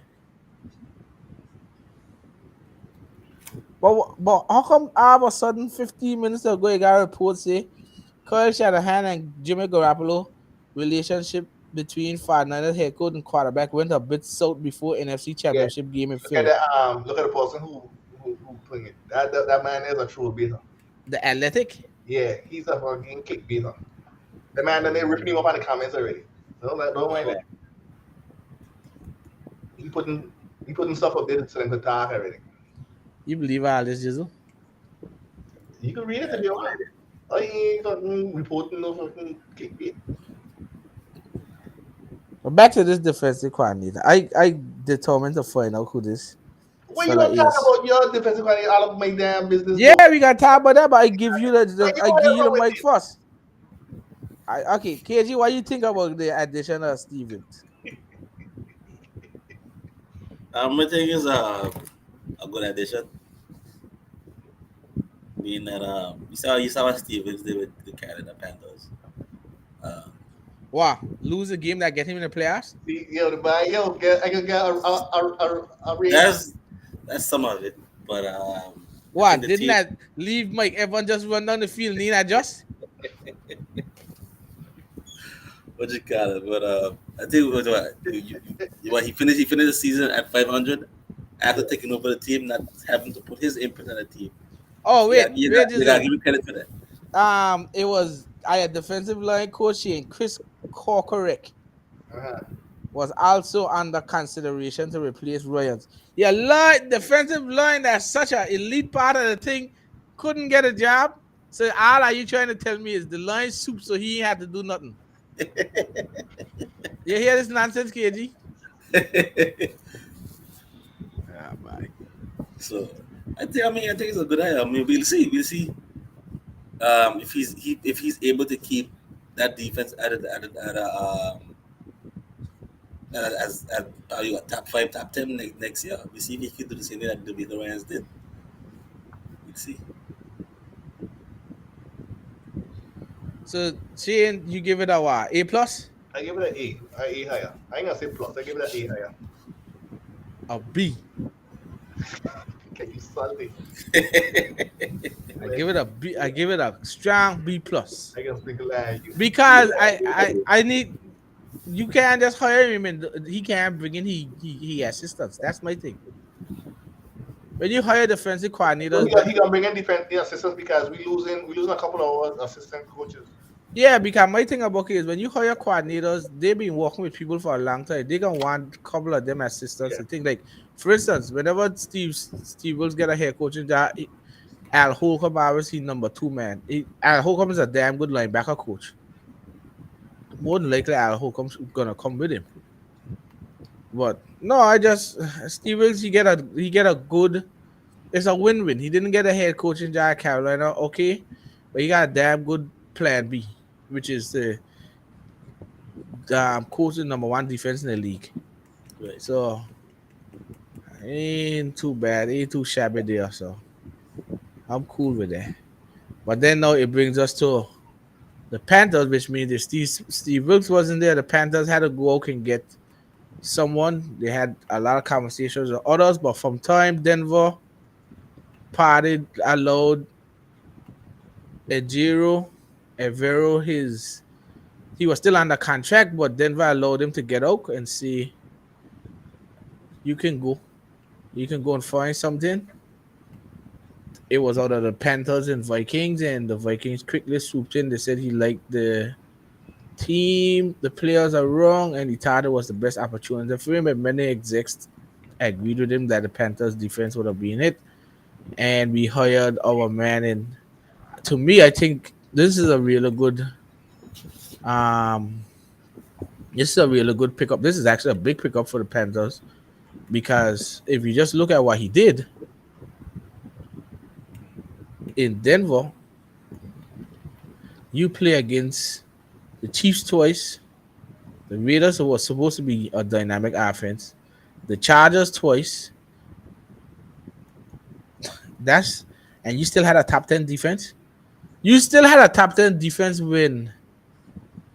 But how come all of a sudden 15 minutes ago you got a report say Kyle Shanahan and Jimmy Garoppolo relationship between 49ers head coach and quarterback went a bit south before NFC Championship game in Philly. Look at the person who putting it. That man is a true beater. The Athletic. Yeah, he's a fucking kick beater. The man done they ripping him up in the comments already. Don't mind that. He putting he putting stuff up there so they can talk already. You believe all this, Jizzle? You can read it if you want. I ain't fucking reporting no fucking clickbait. But back to this defensive coordinator. I determined to find out who this What you fella gonna talk is. about your defensive coordinator all of my damn business? Yeah, we got to talk about that, but I give you You I go give ahead you the and with mic it. first. Okay, KG, what you think about the addition of Stevens? I think it's a good addition. Being that you saw what Stevens did with the Canada Panthers. Uh, Wow, lose a game that get him in the playoffs? See, yo, the man, yo, I can get a ring. that's that's some of it, but I think What, the didn't team. that leave Mike Evans just run down the field and he not just? What you call it? But I think what he finished the season at 500 after taking over the team, not having to put his input on the team. Oh, So wait, wait, you gotta Jizzle. give me credit for that. It was I had defensive line coach and Chris Corcoran Uh-huh. was also under consideration to replace Ryans. Yeah, line defensive line that's such an elite part of the thing couldn't get a job. So all are you trying to tell me is the line soup so he ain't had to do nothing. You hear this nonsense, KG? Ah, bye. So I think it's a good idea. I mean, we'll see. If he's able to keep that defense as probably what, top 5, top 10 next year. We see if he can do the same thing that the Rams did. We'll see. So Shane, you give it a what? A plus? I give it an A higher. I ain't gonna say plus. I give it an A higher. A B. Okay, you salty. I give it a B. I give it a strong B plus. I can speak like you. Because I need you can't just hire him and he can't bring in he assistants. That's my thing. When you hire defensive So coordinators, he gonna bring in defense assistants because we losing a couple of our assistant coaches. yeah, because my thing about it is when you hire coordinators, they've been working with people for a long time. They gonna want a couple of them assistants. Yeah. I think like for instance, whenever Steve Wills get a head coaching job, Al Holcomb obviously number 2 man. Al Holcomb is a damn good linebacker coach. More than likely Al Holcomb's gonna come with him. But no, I just Steve Wilkes he get a good. It's a win-win. He didn't get a head coach in Jack Carolina, okay, but he got a damn good plan B, which is the coaching number 1 defense in the league. Right. So ain't too bad, ain't too shabby there. So I'm cool with that. But then now it brings us to the Panthers, which means if Steve Wilkes wasn't there, the Panthers had to go out and get someone. They had a lot of conversations with others, but from time Denver parted, allowed Evero he was still under contract, but Denver allowed him to get out and see you can go and find something. It was out of the Panthers and Vikings, and the Vikings quickly swooped in. They said he liked the team, the players are wrong, and he thought it was the best opportunity for him. And many execs agreed with him that the Panthers defense would have been it. And we hired our man. And to me, I think this is a really good pickup. This is actually a big pickup for the Panthers because if you just look at what he did in Denver, you play against the Chiefs twice, the Raiders, who was supposed to be a dynamic offense, the Chargers twice. And you still had a top 10 defense. You still had a top 10 defense when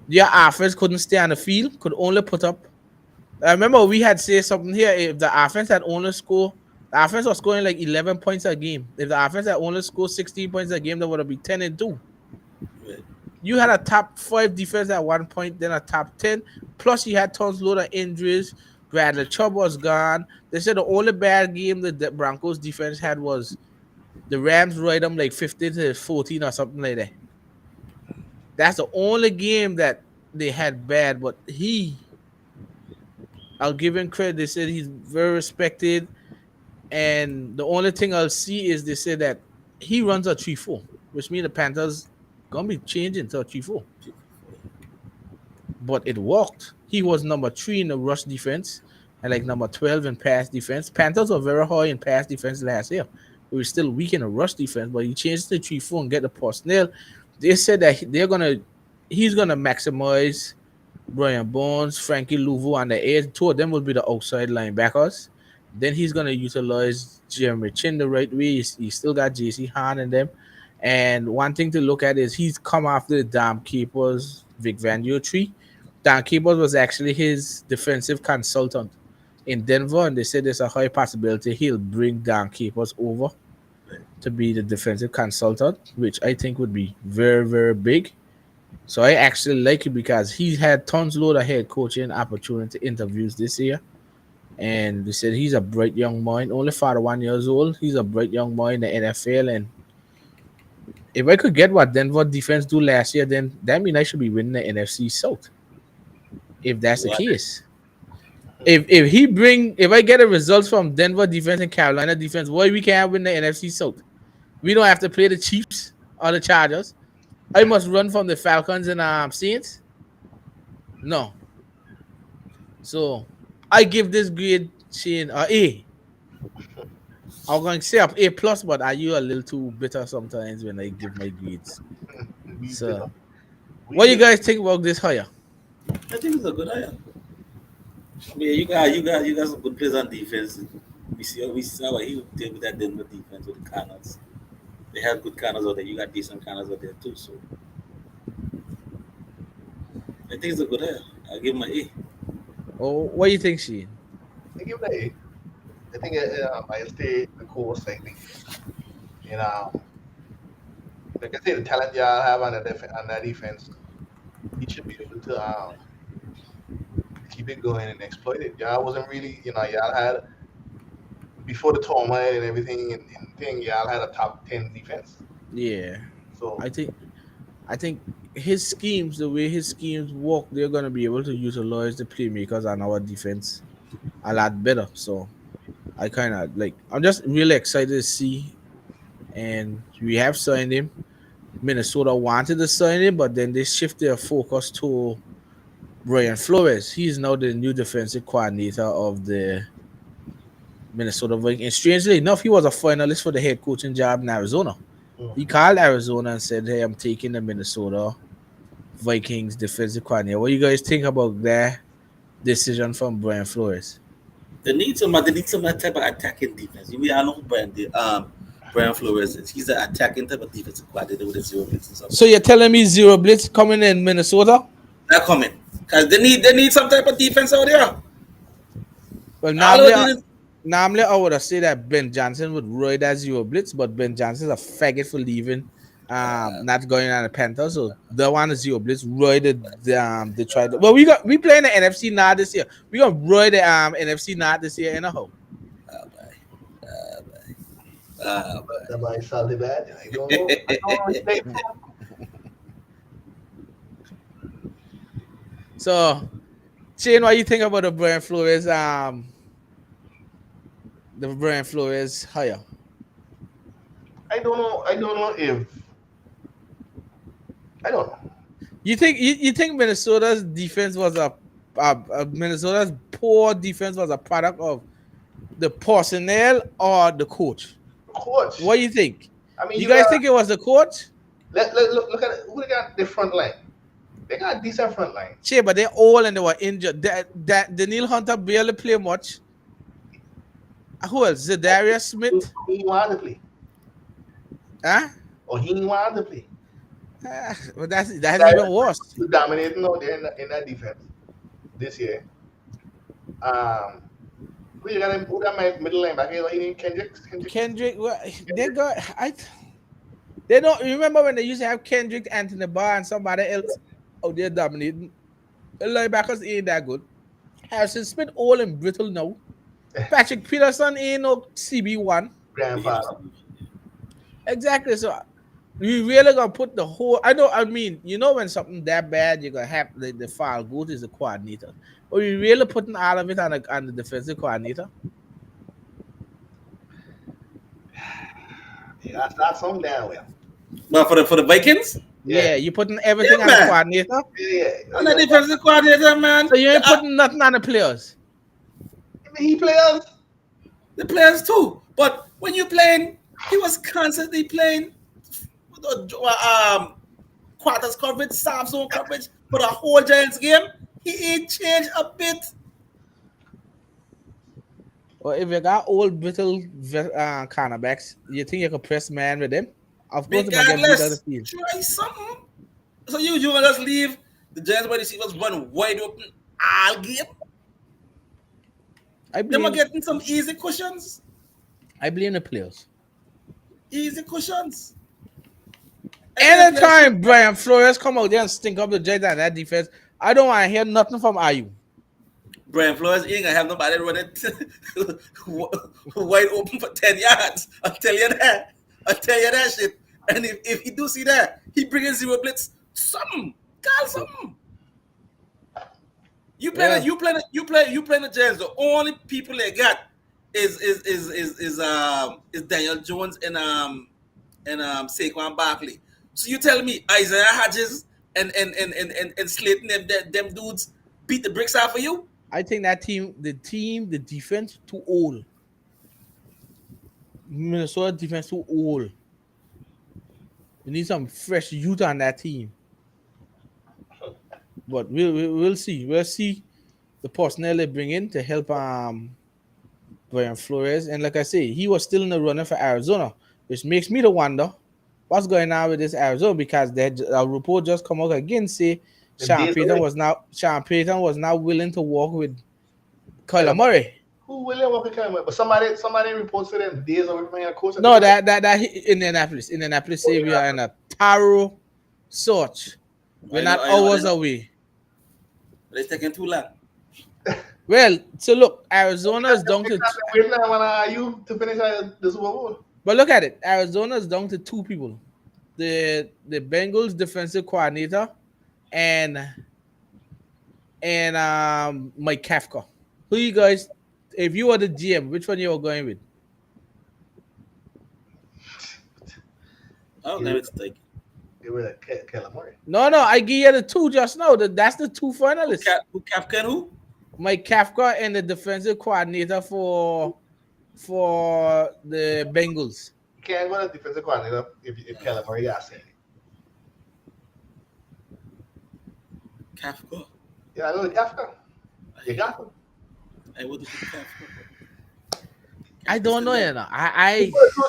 your offense couldn't stay on the field, could only put up. I remember we had said something here. If the offense had only scored, the offense was scoring like 11 points a game. If the offense had only scored 16 points a game, that would have been 10-2. Right. You had a top 5 defense at one point, then a top 10. Plus, you had tons load of injuries. Bradley Chubb was gone. They said the only bad game that the Broncos defense had was The Rams ride them like 50-14 or something like that. That's the only game that they had bad, but I'll give him credit. They said he's very respected. And the only thing I'll see is they said that he runs a 3-4, which means the Panthers gonna be changing to a 3-4. But it worked. He was number 3 in the rush defense and like number 12 in pass defense. Panthers were very high in pass defense last year. We were still weak in the rush defense, but he changed to 3-4 and get the personnel. They said that he's gonna maximize Brian Bones, Frankie Louvu on the edge. Two of them will be the outside linebackers. Then he's gonna utilize Jeremy Chin the right way. He's still got JC Han in them. And one thing to look at is he's come after the damn keepers, Vic Van tree. Dan Keepers was actually his defensive consultant in Denver, and they said there's a high possibility he'll bring Dan Keepers over to be the defensive consultant, which I think would be very, very big. So I actually like it because he's had tons load of head coaching opportunity interviews this year. And they said he's a bright young mind, only 41 years old. He's a bright young mind in the NFL. And if I could get what Denver defense do last year, then that means I should be winning the NFC South. If that's the case. If I get the results from Denver defense and Carolina defense, why we can't win the NFC South? We don't have to play the Chiefs or the Chargers. I must run from the Falcons and Saints. No. So I give this grade Shane A. I'm going to say up A plus, but are you a little too bitter sometimes when I give my grades? So what do you guys think about this hire? I think it's a good hire. I mean, you got some good players on defense. We see how he did with that Denver defense with the Cardinals. They have good corners out there. You got decent corners out there too. So I think it's a good hire. I'll give him an A. Oh, what do you think, Shane? I give it an A. I think I stay the course slightly. You know, like I say, the talent y'all have on that defense, he should be able to keep it going and exploit it. Y'all wasn't really, y'all had before the turmoil and everything and thing, y'all had a top 10 defense. Yeah. So I think his schemes, the way his schemes work, they're gonna be able to utilize the playmakers on our defense a lot better. So I kind of I'm just really excited to see, and we have signed him. Minnesota wanted to sign him, but then they shift their focus to Brian Flores. He's now the new defensive coordinator of the Minnesota Vikings. And strangely enough, he was a finalist for the head coaching job in Arizona. He called Arizona and said, "Hey, I'm taking the Minnesota Vikings defensive coordinator." What do you guys think about that decision from Brian Flores? They need some that type of attacking defense. I know who Brian Flores is. He's an attacking type of defensive coordinator with a zero blitz and stuff. So you're telling me zero blitz coming in Minnesota? They're coming because they need some type of defense out there. Well, normally I would have said that Ben Johnson would ride that zero blitz, but Ben Johnson's a faggot for leaving, not going on the Panthers. So the one is zero blitz, ride they tried. Well, we playing the NFC North this year. We gonna ride the NFC North this year anyhow. That might sound bad. I don't know. So, Shane, what you think about the Brian Flores hire? I don't know if I don't know. You think Minnesota's defense was Minnesota's poor defense was a product of the personnel or the coach? Coach. What do you think? I mean, you guys think it was the coach? Look at who they got the front line. They got a decent front line. Sure, but they're old and they were injured. That Daniel Hunter barely played much. Who else? Zadarius Smith? He wanted to play. Huh? Or he didn't want to play. But that's even worse. He's dominating out there in that defense this year. Who you got? Who got my middle linebacker? He named Kendrick. Well, they don't remember when they used to have Kendrick, Anthony Barr, and somebody else out there dominating. The linebackers ain't that good. Harrison Smith all and brittle now. Patrick Peterson ain't no CB1. Grandfather. Exactly. So we really gonna put the whole. I know. I mean, you know, when something that bad, you're gonna have the file go to the coordinator. But we really putting all of it on the defensive coordinator. Yeah, that's something down well. But for the Vikings, Yeah, Yeah, you putting yeah, everything on the man. coordinator. yeah. I'm the defensive coordinator, man. So you ain't putting nothing on the players. He players. The players too. But when you playing, he was constantly playing quarters coverage, half zone coverage for the whole Giants game. He ain't changed a bit. Or if you got old brittle cornerbacks, you think you could press man with them? Of course, they're gonna get beat out of Regardless, the field. try something. So you gonna just leave the Giants wide receivers run wide open all game? I Them are blame getting some easy cushions. the players. Easy cushions. Every player should- Anytime Brian Flores come out there and stink up the Giants and that defense, I don't want to hear nothing from IU. Brian Flores ain't gonna have nobody running wide open for 10 yards. I'll tell you that. I'll tell you that shit. And if he do see that, he bring in zero blitz. Something. Call something. You play Yeah. you play the Giants. The only people they got is Daniel Jones and Saquon Barkley. So you tell me Isaiah Hodges and Slayton them dudes beat the bricks out for you? I think that the defense too old. Minnesota defense too old. We need some fresh youth on that team. But we'll see. We'll see the personnel they bring in to help Brian Flores. And like I say, he was still in the running for Arizona, which makes me to wonder what's going on with this Arizona, because a report just come out again say Sean Payton was now willing to work with Kyler Murray. Who will work with Kyler? But somebody reports to them days away from your coach. No, that Indianapolis say we are in a thorough search. We're not hours away. It's taking too long. Well, so look, Arizona is down to. Wait now, when you to finish the Super Bowl. But look at it, Arizona is down to two people: the Bengals defensive coordinator and Mike Kafka. Who you guys? If you were the GM, which one you were going with? Oh, now it's like They were like Kyler Murray. No, I give you the two just now. That's the two finalists. who Kafka and who? Mike Kafka and the defensive coordinator for the Bengals. You can't go to defensive coordinator if Kyler Murray got sick. Kafka. Yeah, I know Kafka. You got him. I would do Kafka. I don't know, you know.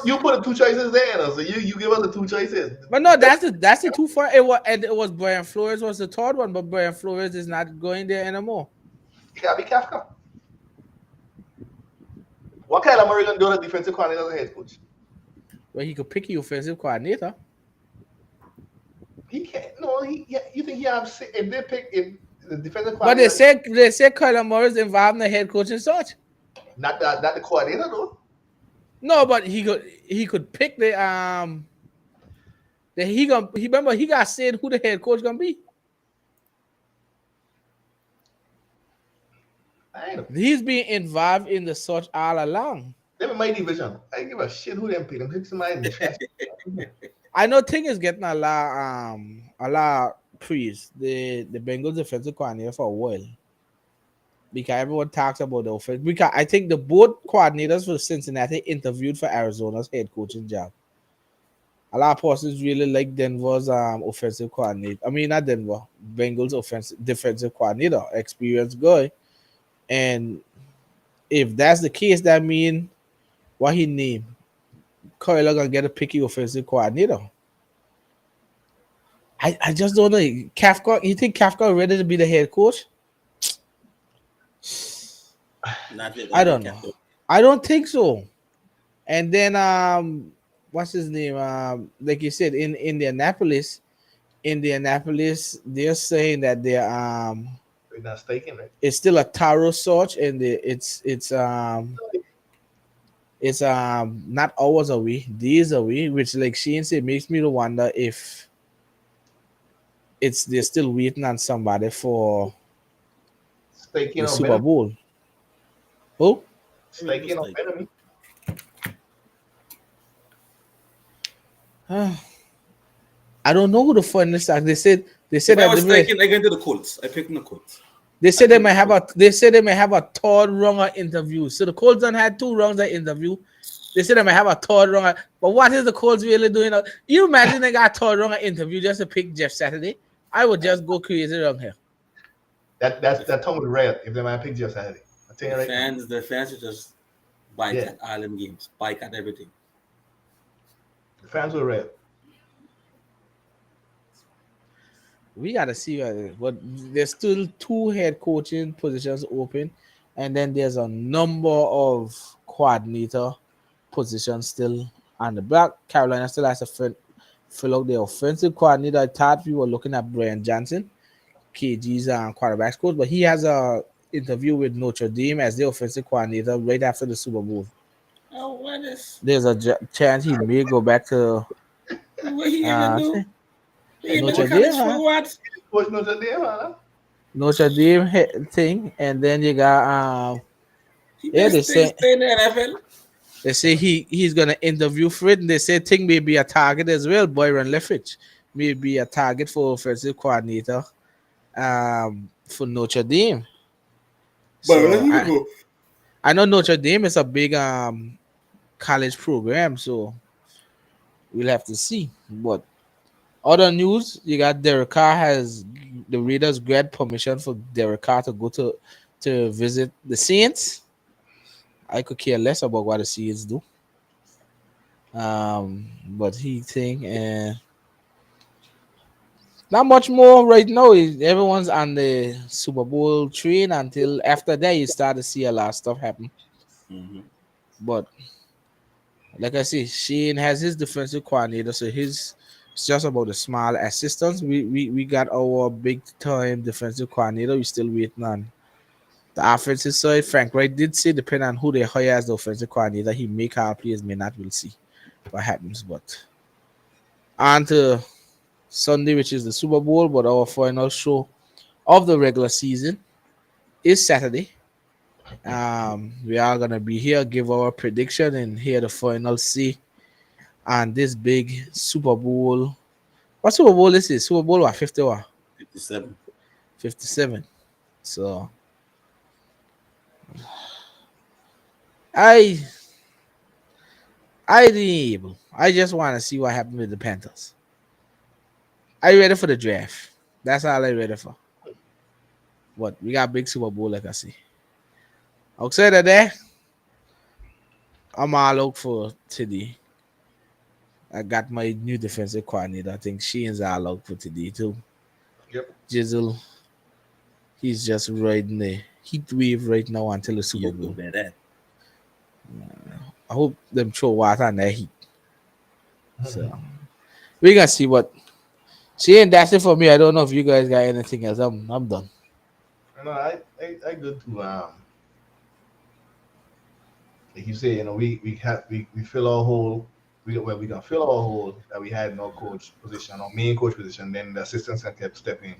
You put the two choices there, so you give us the two choices. But no, that's the two for it was Brian Flores was the third one, but Brian Flores is not going there anymore. You gotta be Kafka. What Kyler Murray gonna do as a defensive coordinator as a head coach? Well, he could pick the offensive coordinator. He can't. No, you think he have if they pick if the defensive But coordinator? they said Kyler Murray is involved in the head coaching search. Not the coordinator though. No, but he could pick the he remember he got said who the head coach gonna be. I know. He's being involved in the search all along. Them in my division. I give a shit who them pick. Them pick somebody in the trash. I know thing is getting a lot praise the Bengals defensive coordinator for a while. Because everyone talks about the offense. Because I think the both coordinators for Cincinnati interviewed for Arizona's head coaching job. A lot of persons really like Denver's offensive coordinator. I mean, not Denver, Bengals defensive coordinator, experienced guy. And if that's the case, that means what he named, Kyler gonna get a picky offensive coordinator. I just don't know. Kafka, you think Kafka ready to be the head coach? I don't know. I don't think so. And then what's his name? Like you said, in Indianapolis, they're saying that they're not staking, right? it's still a thorough search, and it's It's not hours away, days away, which like Shane said makes me to wonder if it's they're still waiting on somebody for Staking the or Super better. Bowl. Oh, Maybe it was Staking or like better me. I don't know who the finalists are. They said if I that was taking, I get into the Colts. I picked the Colts. they I said they picked may the have Colts. a they said they may have a third round of interview. So the Colts done had two rounds of interview. They said they may have a third round. But what is the Colts really doing? You imagine they got a third round of interview just to pick Jeff Saturday? I would just go crazy around here. That tongue was red if they might pick you Saturday. I tell you right now. The fans should just Yeah, boycott all them games, boycott everything. the fans were red. We gotta see, but there's still two head coaching positions open, and then there's a number of coordinator positions still on the back. Carolina still has to fill out the offensive coordinator. I thought we were looking at Brian Johnson, KG's quarterbacks coach, but he has a interview with Notre Dame as the offensive coordinator right after the Super Bowl. Oh, what is? There's a chance he may go back to What he ever uh, do? He ever Notre do Dame, college huh? for what? Coach Notre Dame, huh? Notre Dame thing, and then you got He yeah, best stay in the NFL. they say he's gonna interview for it, and they say thing may be a target as well. Byron Leftwich may be a target for offensive coordinator for Notre Dame. But let So me I go. I know Notre Dame is a big college program, so we'll have to see. But other news, you got Derek Carr has the Raiders grant permission for Derek Carr to go to visit the Saints. I could care less about what the Saints do. But he think and not much more right now. Everyone's on the Super Bowl train until after that you start to see a lot of stuff happen. Mm-hmm. But like I say, Shane has his defensive coordinator, so his it's just about the small assistants. We got our big time defensive coordinator. We still waiting on the offensive side. Frank Wright did say depending on who they hire as the offensive coordinator, he may call players, may not. We'll see what happens. But on to Sunday, which is the Super Bowl, but our final show of the regular season is Saturday. We are gonna be here, give our prediction, and hear the final say on this big Super Bowl. What Super Bowl this is? Super Bowl what 50 or 57. 57. So I I didn't able. I just want to see what happened with the Panthers. Are you ready for the draft? That's all I'm ready for. What we got big Super Bowl, like I see. Outside of that, I'm all out for today. I got my new defensive coordinator. I think Shane's all out for today too. Yep. Jizzle, he's just riding the heat wave right now until the Super You go Bowl. bet that. I hope them throw water on that heat. So we gonna see what Shane. That's it for me. I don't know if you guys got anything else. I'm done. No, I good to like you say, we fill our hole. We gonna fill our hole that we had in our coach position, our main coach position. Then the assistants can kept stepping,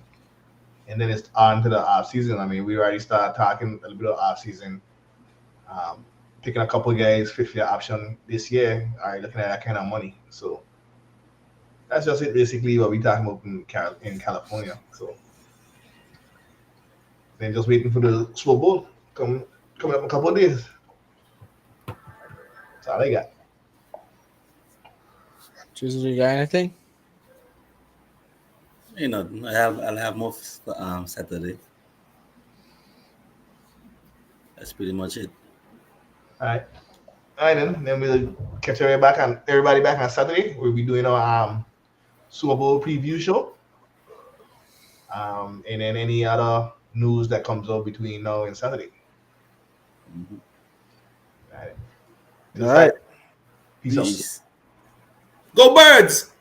and then it's on to the off season. I mean, we already started talking a little bit of off season, um, picking a couple of guys fifth year option this year. Already looking at that kind of money. So that's just it, basically what we talking about in California. So then just waiting for the Super Bowl coming up in a couple of days. That's all I got. Jizzle, you got anything? You know, I'll have more Saturday. That's pretty much it. All right. All right, then we'll catch everybody back on Saturday. We'll be doing our Super Bowl preview show. And then any other news that comes up between now and Saturday. Mm-hmm. All right. All right. Peace out. Peace. Go Birds!